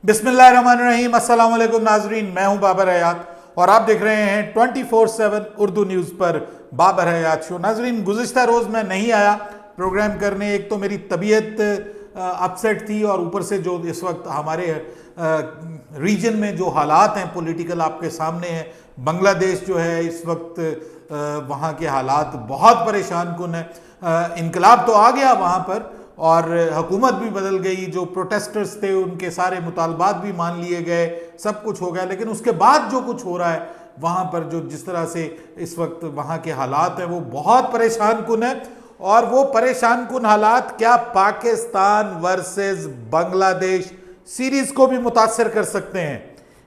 बिस्मिल्लाहिर्रहमानिर्रहीम, अस्सलाम वालेकुम नाजरीन। मैं हूं बाबर हयात और आप देख रहे हैं 24/7 उर्दू न्यूज़ पर बाबर हयात शो। नाजरीन, गुज़िश्ता रोज़ मैं नहीं आया प्रोग्राम करने। एक तो मेरी तबीयत अपसेट थी और ऊपर से जो इस वक्त हमारे रीजन में जो हालात हैं पॉलिटिकल आपके सामने हैं। बांग्लादेश जो है इस वक्त वहाँ के हालात बहुत परेशान कुन है। इनकलाब तो आ गया वहाँ पर और हुकूमत भी बदल गई, जो प्रोटेस्टर्स थे उनके सारे मुतालबात भी मान लिए गए, सब कुछ हो गया। लेकिन उसके बाद जो कुछ हो रहा है वहाँ पर, जो जिस तरह से इस वक्त वहाँ के हालात हैं वो बहुत परेशान कुन है। और वो परेशान कुन हालात क्या पाकिस्तान वर्सेस बांग्लादेश सीरीज को भी मुतासर कर सकते हैं।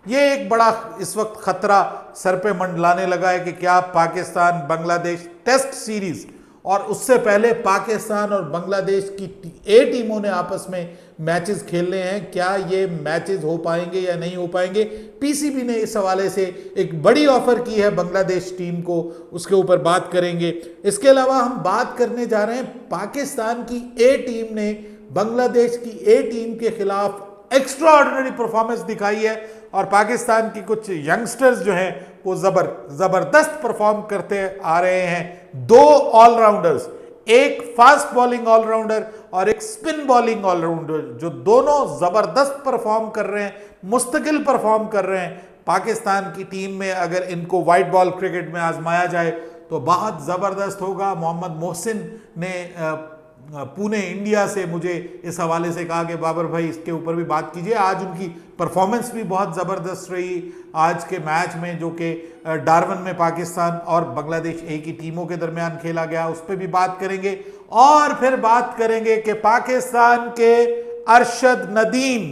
ये एक बड़ा इस वक्त खतरा सर पे मंडलाने लगा है कि क्या पाकिस्तान बांग्लादेश टेस्ट सीरीज और उससे पहले पाकिस्तान और बांग्लादेश की ए टीमों ने आपस में मैचेस खेलने हैं, क्या ये मैचेस हो पाएंगे या नहीं हो पाएंगे। पीसीबी ने इस हवाले से एक बड़ी ऑफर की है बांग्लादेश टीम को, उसके ऊपर बात करेंगे। इसके अलावा हम बात करने जा रहे हैं पाकिस्तान की ए टीम ने बांग्लादेश की ए टीम के खिलाफ एक्स्ट्राऑर्डिनरी परफॉर्मेंस दिखाई है और पाकिस्तान की कुछ यंगस्टर्स जो हैं वो जबरदस्त परफॉर्म करते आ रहे हैं। दो ऑलराउंडर्स, एक फास्ट बॉलिंग ऑलराउंडर और एक स्पिन बॉलिंग ऑलराउंडर, जो दोनों जबरदस्त परफॉर्म कर रहे हैं, मुस्तकिल परफॉर्म कर रहे हैं। पाकिस्तान की टीम में अगर इनको वाइट बॉल क्रिकेट में आजमाया जाए तो बहुत ज़बरदस्त होगा। मोहम्मद मोहसिन ने पुणे इंडिया से मुझे इस हवाले से कहा कि बाबर भाई इसके ऊपर भी बात कीजिए। आज उनकी परफॉर्मेंस भी बहुत ज़बरदस्त रही आज के मैच में, जो कि डार्बन में पाकिस्तान और बांग्लादेश एक ही टीमों के दरमियान खेला गया, उस पर भी बात करेंगे। और फिर बात करेंगे कि पाकिस्तान के अरशद नदीम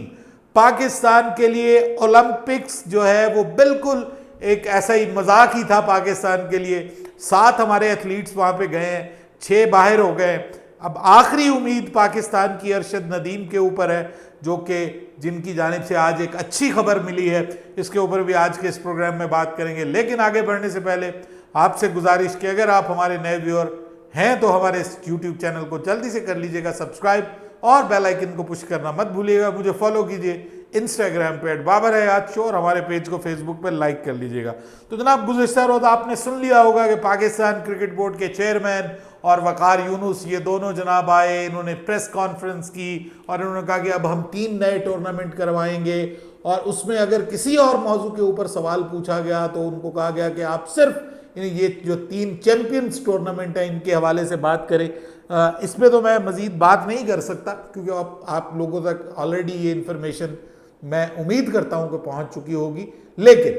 पाकिस्तान के लिए ओलंपिक्स जो है वो बिल्कुल एक ऐसा ही मजाक ही था पाकिस्तान के लिए। 7 हमारे एथलीट्स वहाँ पे गए हैं, 6 बाहर हो गए। अब आखिरी उम्मीद पाकिस्तान की अरशद नदीम के ऊपर है, जो कि जिनकी जानिब से आज एक अच्छी खबर मिली है। इसके ऊपर भी आज के इस प्रोग्राम में बात करेंगे। लेकिन आगे बढ़ने से पहले आपसे गुजारिश कि अगर आप हमारे नए व्यूअर हैं तो हमारे इस यूट्यूब चैनल को जल्दी से कर लीजिएगा सब्सक्राइब और बेल आइकन को पुश करना मत भूलिएगा। मुझे फॉलो कीजिए इंस्टाग्राम पे @बाबर-हयात शो और हमारे पेज को फेसबुक पे लाइक कर लीजिएगा। तो जनाब, गुज़िश्ता रोज़ आपने सुन लिया होगा कि पाकिस्तान क्रिकेट बोर्ड के चेयरमैन और वकार यूनुस, ये दोनों जनाब आए, इन्होंने प्रेस कॉन्फ्रेंस की और इन्होंने कहा कि अब हम 3 नए टूर्नामेंट करवाएंगे और उसमें अगर किसी और मौजू के ऊपर सवाल पूछा गया तो उनको कहा गया कि आप सिर्फ ये जो 3 चैंपियंस टूर्नामेंट हैं इनके हवाले से बात करें। इस पर तो मैं मज़ीद बात नहीं कर सकता क्योंकि आप लोगों तक ऑलरेडी ये इन्फॉर्मेशन मैं उम्मीद करता हूं कि पहुंच चुकी होगी। लेकिन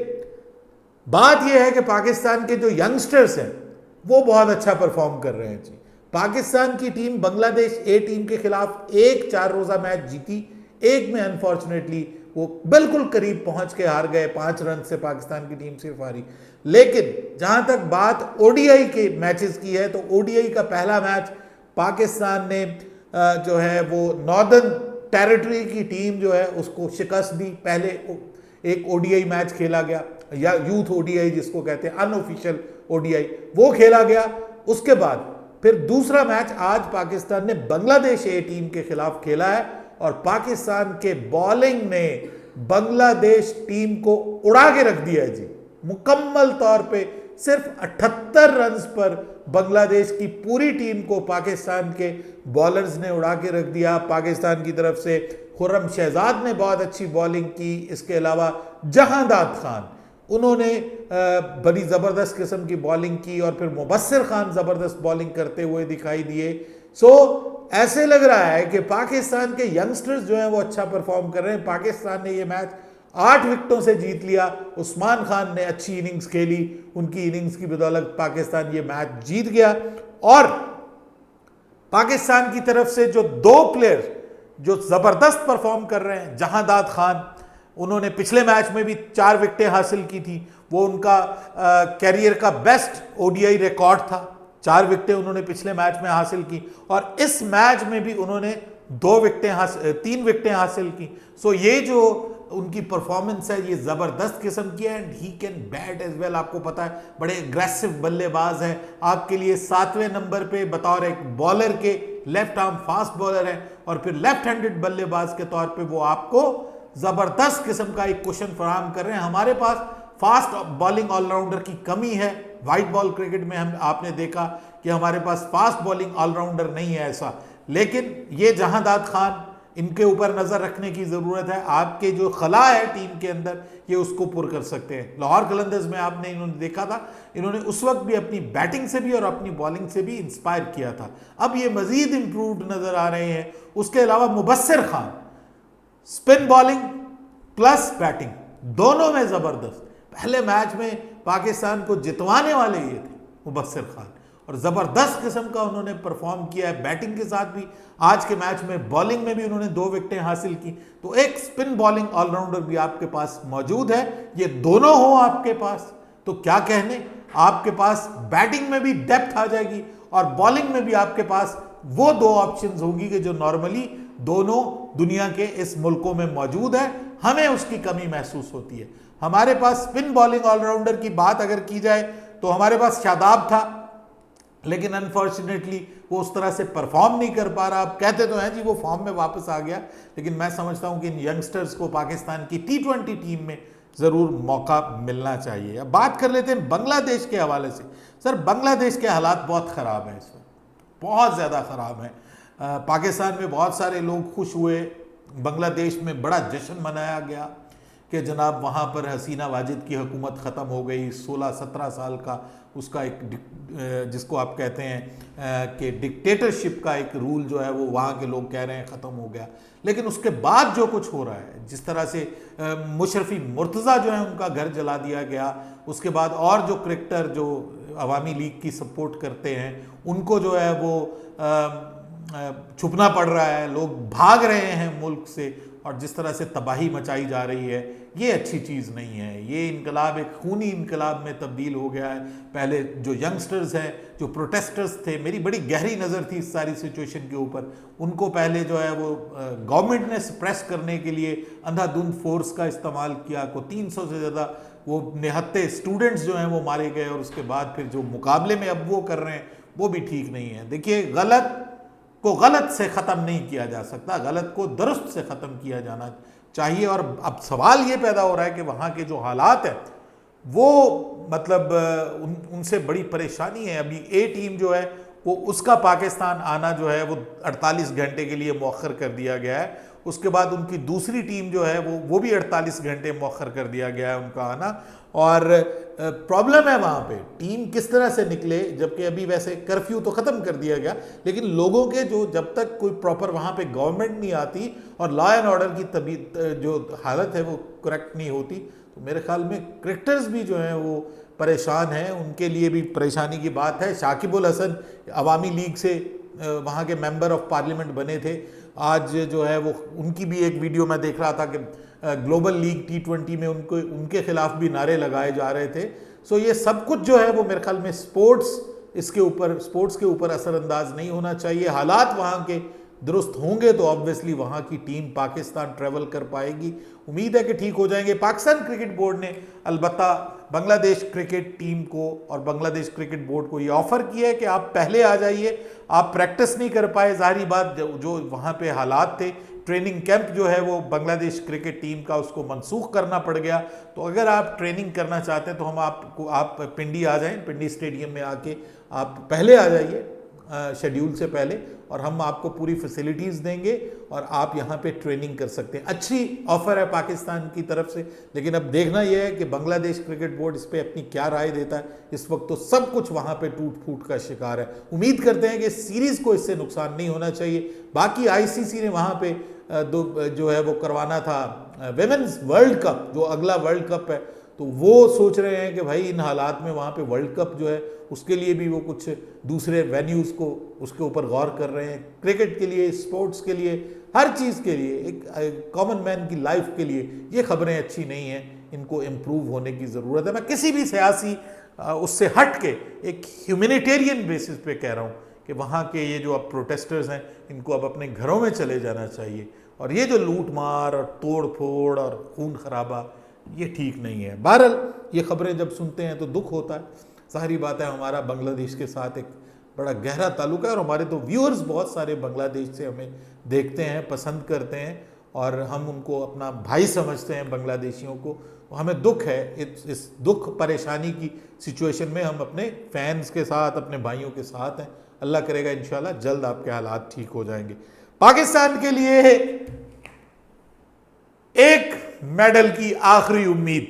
बात यह है कि पाकिस्तान के जो यंगस्टर्स हैं वो बहुत अच्छा परफॉर्म कर रहे हैं जी। पाकिस्तान की टीम बांग्लादेश ए टीम के खिलाफ एक 4 रोज़ा मैच जीती, एक में अनफॉर्चुनेटली वो बिल्कुल करीब पहुंच के हार गए, 5 रन से पाकिस्तान की टीम सिर्फ हारी। लेकिन जहां तक बात ओडीआई के मैचेस की है तो ओडीआई का पहला मैच पाकिस्तान ने जो है वो नॉर्दर्न टेरिटरी की टीम जो है उसको शिकस्त दी। पहले एक ओडीआई मैच खेला गया, या यूथ ओडीआई जिसको कहते हैं, अनऑफिशियल ओडीआई, वो खेला गया। उसके बाद फिर दूसरा मैच आज पाकिस्तान ने बांग्लादेश ए टीम के खिलाफ खेला है और पाकिस्तान के बॉलिंग ने बांग्लादेश टीम को उड़ा के रख दिया है जी। मुकम्मल तौर पे सिर्फ 78 रन पर बांग्लादेश की पूरी टीम को पाकिस्तान के बॉलर्स ने उड़ा के रख दिया। पाकिस्तान की तरफ से खुर्रम शहजाद ने बहुत अच्छी बॉलिंग की, इसके अलावा जहांदाद खान, उन्होंने बड़ी ज़बरदस्त किस्म की बॉलिंग की और फिर मुबस्सिर खान ज़बरदस्त बॉलिंग करते हुए दिखाई दिए। ऐसे लग रहा है कि पाकिस्तान के यंगस्टर्स जो हैं वो अच्छा परफॉर्म कर रहे हैं। पाकिस्तान ने ये मैच 8 विकेटों से जीत लिया। उस्मान खान ने अच्छी इनिंग्स खेली, उनकी इनिंग्स की बदौलत पाकिस्तान ये मैच जीत गया। और पाकिस्तान की तरफ से जो 2 प्लेयर जो ज़बरदस्त परफॉर्म कर रहे हैं, जहांदाद खान, उन्होंने पिछले मैच में भी 4 विकेटें हासिल की थी, वो उनका कैरियर का बेस्ट ओडीआई रिकॉर्ड था। 4 विकेटें उन्होंने पिछले मैच में हासिल की और इस मैच में भी उन्होंने 3 विकेटें हासिल की। ये जो उनकी परफॉर्मेंस है ये ज़बरदस्त किस्म की है and he can bat as well. आपको पता है बड़े एग्रेसिव बल्लेबाज हैं। आपके लिए 7वें नंबर पे बतौर एक बॉलर के लेफ्ट आर्म फास्ट बॉलर है और फिर लेफ्ट हैंडेड बल्लेबाज के तौर पे वो आपको जबरदस्त किस्म का एक क्वेश्चन फराहम कर रहे हैं। हमारे पास फास्ट बॉलिंग ऑलराउंडर की कमी है। व्हाइट बॉल क्रिकेट में हम आपने देखा कि हमारे पास फास्ट बॉलिंग ऑलराउंडर नहीं है ऐसा, लेकिन ये जहांदाद खान, इनके ऊपर नजर रखने की जरूरत है। आपके जो खला है टीम के अंदर, ये उसको पुर कर सकते हैं। लाहौर कलंदर्स में आपने इन्होंने देखा था, इन्होंने उस वक्त भी अपनी बैटिंग से भी और अपनी बॉलिंग से भी इंस्पायर किया था। अब ये मजीद इंप्रूव्ड नजर आ रहे हैं। उसके अलावा Mubassir Khan, spin bowling plus batting दोनों में जबरदस्त। पहले मैच में पाकिस्तान को जितवाने वाले ये थे मुबस्सिर खान, और जबरदस्त किस्म का उन्होंने परफॉर्म किया है बैटिंग के साथ भी। आज के मैच में बॉलिंग में भी उन्होंने 2 विकेटें हासिल की। तो एक स्पिन बॉलिंग ऑलराउंडर भी आपके पास मौजूद है। ये दोनों हो आपके पास तो क्या कहने, आपके पास बैटिंग में भी डेप्थ आ जाएगी और बॉलिंग में भी आपके पास वो 2 ऑप्शंस होंगी कि जो नॉर्मली दोनों दुनिया के इस मुल्कों में मौजूद है। हमें उसकी कमी महसूस होती है। हमारे पास स्पिन बॉलिंग ऑलराउंडर की बात अगर की जाए तो हमारे पास शादाब था, लेकिन अनफॉर्चुनेटली वो उस तरह से परफॉर्म नहीं कर पा रहा। आप कहते तो हैं जी वो फॉर्म में वापस आ गया, लेकिन मैं समझता हूं कि इन यंगस्टर्स को पाकिस्तान की T20 टीम में ज़रूर मौका मिलना चाहिए। अब बात कर लेते हैं बांग्लादेश के हवाले से। सर, बांग्लादेश के हालात बहुत ख़राब हैं, इस वक्त बहुत ज़्यादा ख़राब हैं। पाकिस्तान में बहुत सारे लोग खुश हुए, बांग्लादेश में बड़ा जश्न मनाया गया कि जनाब वहाँ पर हसीना वाजिद की हुकूमत ख़त्म हो गई। 16-17 साल का उसका एक जिसको आप कहते हैं कि डिक्टेटरशिप का एक रूल जो है वो वहाँ के लोग कह रहे हैं ख़त्म हो गया। लेकिन उसके बाद जो कुछ हो रहा है, जिस तरह से मुशर्रफी मुर्तज़ा जो है उनका घर जला दिया गया, उसके बाद और जो क्रिकेटर जो अवामी लीग की सपोर्ट करते हैं उनको जो है वो छुपना पड़ रहा है, लोग भाग रहे हैं मुल्क से, और जिस तरह से तबाही मचाई जा रही है, ये अच्छी चीज़ नहीं है। ये इनकलाब एक खूनी इनकलाब में तब्दील हो गया है। पहले जो यंगस्टर्स हैं, जो प्रोटेस्टर्स थे, मेरी बड़ी गहरी नज़र थी इस सारी सिचुएशन के ऊपर, उनको पहले जो है वो गवर्नमेंट ने सप्रेस करने के लिए अंधाधुंध फोर्स का इस्तेमाल किया। को 300 से ज़्यादा वो निहत्ते स्टूडेंट्स जो हैं वो मारे गए, और उसके बाद फिर जो मुकाबले में अब वो कर रहे हैं वो भी ठीक नहीं है। देखिए, गलत को गलत से ख़त्म नहीं किया जा सकता, गलत को दुरुस्त से ख़त्म किया जाना चाहिए। और अब सवाल ये पैदा हो रहा है कि वहाँ के जो हालात हैं वो मतलब उनसे बड़ी परेशानी है। अभी ए टीम जो है वो उसका पाकिस्तान आना जो है वो 48 घंटे के लिए मौखर कर दिया गया है। उसके बाद उनकी दूसरी टीम जो है वो भी 48 घंटे मौखर कर दिया गया है उनका आना। और प्रॉब्लम है वहाँ पे टीम किस तरह से निकले, जबकि अभी वैसे कर्फ्यू तो ख़त्म कर दिया गया, लेकिन लोगों के जो जब तक कोई प्रॉपर वहाँ पे गवर्नमेंट नहीं आती और लॉ एंड ऑर्डर की तबीयत जो हालत है वो करेक्ट नहीं होती, तो मेरे ख्याल में क्रिकेटर्स भी जो हैं वो परेशान हैं, उनके लिए भी परेशानी की बात है। शाकिबुल हसन अवामी लीग से वहाँ के मेंबर ऑफ पार्लियामेंट बने थे, आज जो है वो उनकी भी एक वीडियो मैं देख रहा था कि ग्लोबल लीग T20 में उनके खिलाफ भी नारे लगाए जा रहे थे। सो ये सब कुछ जो है वो मेरे ख्याल में स्पोर्ट्स के ऊपर असरअंदाज नहीं होना चाहिए। हालात वहाँ के दुरुस्त होंगे तो ऑब्वियसली वहाँ की टीम पाकिस्तान ट्रैवल कर पाएगी। उम्मीद है कि ठीक हो जाएंगे। पाकिस्तान क्रिकेट बोर्ड ने अलबत्ता बांग्लादेश क्रिकेट टीम को और बांग्लादेश क्रिकेट बोर्ड को ये ऑफर किया है कि आप पहले आ जाइए। आप प्रैक्टिस नहीं कर पाए, जाहिर बात जो वहाँ पे हालात थे, ट्रेनिंग कैंप जो है वो बांग्लादेश क्रिकेट टीम का उसको मनसूख करना पड़ गया। तो अगर आप ट्रेनिंग करना चाहते हैं तो आप पिंडी आ जाएं, पिंडी स्टेडियम में आके आप पहले आ जाइए शेड्यूल से पहले, और हम आपको पूरी फैसिलिटीज़ देंगे और आप यहाँ पे ट्रेनिंग कर सकते हैं। अच्छी ऑफ़र है पाकिस्तान की तरफ से, लेकिन अब देखना यह है कि बांग्लादेश क्रिकेट बोर्ड इस पर अपनी क्या राय देता है। इस वक्त तो सब कुछ वहाँ पे टूट फूट का शिकार है। उम्मीद करते हैं कि सीरीज़ को इससे नुकसान नहीं होना चाहिए। बाकी ICC ने वहाँ पे जो है वो करवाना था विमेंस वर्ल्ड कप, जो अगला वर्ल्ड कप है, तो वो सोच रहे हैं कि भाई इन हालात में वहाँ पे वर्ल्ड कप जो है उसके लिए भी वो कुछ दूसरे वेन्यूज़ को उसके ऊपर गौर कर रहे हैं। क्रिकेट के लिए, स्पोर्ट्स के लिए, हर चीज़ के लिए, एक कॉमन मैन की लाइफ के लिए ये खबरें अच्छी नहीं हैं, इनको इम्प्रूव होने की ज़रूरत है। मैं किसी भी सियासी उससे हट के एक ह्यूमैनिटेरियन बेसिस पे कह रहा हूँ कि वहाँ के ये जो अब प्रोटेस्टर्स हैं इनको अब अपने घरों में चले जाना चाहिए, और ये जो लूट मार और तोड़ फोड़ और खून खराबा ये ठीक नहीं है। बहरहाल ये खबरें जब सुनते हैं तो दुख होता है। सारी बात है, हमारा बांग्लादेश के साथ एक बड़ा गहरा ताल्लुक है, और हमारे तो व्यूअर्स बहुत सारे बांग्लादेश से हमें देखते हैं, पसंद करते हैं, और हम उनको अपना भाई समझते हैं बांग्लादेशियों को। हमें दुख है, इस दुख परेशानी की सिचुएशन में हम अपने फैंस के साथ, अपने भाइयों के साथ हैं। अल्लाह करेगा इंशाल्लाह जल्द आपके हालात ठीक हो जाएंगे। पाकिस्तान के लिए एक मेडल की आखिरी उम्मीद,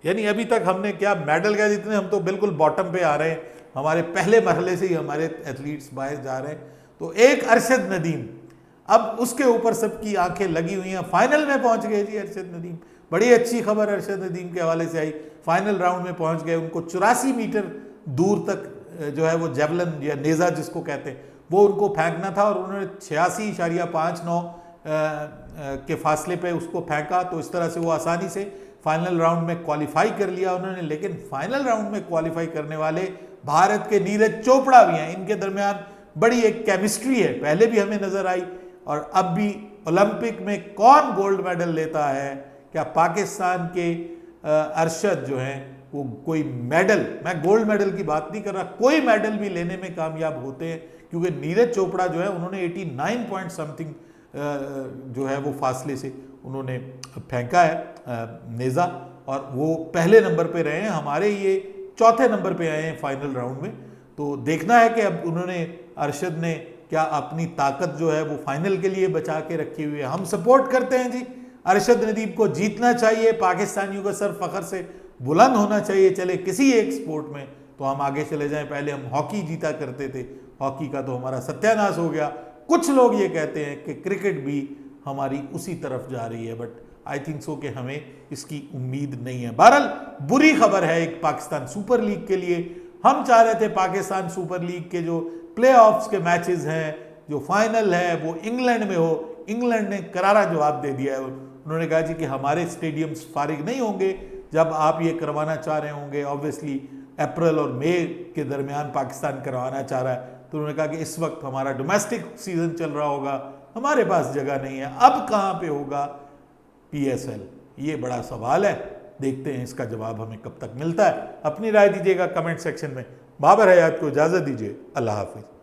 यानी अभी तक हमने क्या मेडल क्या जितने, हम तो बिल्कुल बॉटम पे आ रहे हैं, हमारे पहले मरहले से ही हमारे एथलीट्स बाहर जा रहे हैं। तो एक अरशद नदीम, अब उसके ऊपर सबकी आंखें लगी हुई हैं। फाइनल में पहुंच गए जी अरशद नदीम, बड़ी अच्छी खबर अरशद नदीम के हवाले से आई। फाइनल राउंड में पहुंच गए, उनको 84 मीटर दूर तक जो है वो जेवलिन या नेज़ा जिसको कहते हैं वो उनको फेंकना था, और उन्होंने 86.59 के फासले पे उसको फेंका। तो इस तरह से वो आसानी से फाइनल राउंड में क्वालिफाई कर लिया उन्होंने। लेकिन फाइनल राउंड में क्वालिफाई करने वाले भारत के नीरज चोपड़ा भी हैं, इनके दरमियान बड़ी एक केमिस्ट्री है, पहले भी हमें नजर आई और अब भी। ओलंपिक में कौन गोल्ड मेडल लेता है? क्या पाकिस्तान के अरशद जो हैं वो कोई मेडल, मैं गोल्ड मेडल की बात नहीं कर रहा, कोई मेडल भी लेने में कामयाब होते हैं? क्योंकि नीरज चोपड़ा जो है उन्होंने 89 पॉइंट समथिंग जो है वो फासले से उन्होंने फेंका है नेज़ा, और वो पहले नंबर पे रहे हैं, हमारे ये चौथे नंबर पे आए हैं फाइनल राउंड में। तो देखना है कि अब उन्होंने, अरशद ने क्या अपनी ताकत जो है वो फाइनल के लिए बचा के रखी हुई है। हम सपोर्ट करते हैं जी, अरशद नदीम को जीतना चाहिए, पाकिस्तानियों का सर फखर से बुलंद होना चाहिए। चले किसी एक स्पोर्ट में तो हम आगे चले जाएं। पहले हम हॉकी जीता करते थे, हॉकी का तो हमारा सत्यानाश हो गया। कुछ लोग ये कहते हैं कि क्रिकेट भी हमारी उसी तरफ जा रही है, बट आई थिंक सो कि हमें इसकी उम्मीद नहीं है। बहरहाल बुरी खबर है एक पाकिस्तान सुपर लीग के लिए। हम चाह रहे थे पाकिस्तान सुपर लीग के जो प्लेऑफ्स के मैचेस हैं, जो फाइनल है वो इंग्लैंड में हो। इंग्लैंड ने करारा जवाब दे दिया है, उन्होंने कहा जी कि हमारे स्टेडियम्स फारिग नहीं होंगे जब आप ये करवाना चाह रहे होंगे। ऑब्वियसली अप्रैल और मई के दरमियान पाकिस्तान करवाना चाह रहा है, तो उन्होंने कहा कि इस वक्त हमारा डोमेस्टिक सीजन चल रहा होगा, हमारे पास जगह नहीं है। अब कहाँ पे होगा PSL? ये बड़ा सवाल है, देखते हैं इसका जवाब हमें कब तक मिलता है। अपनी राय दीजिएगा कमेंट सेक्शन में। बाबर हयात को इजाज़त दीजिए, अल्लाह हाफिज़।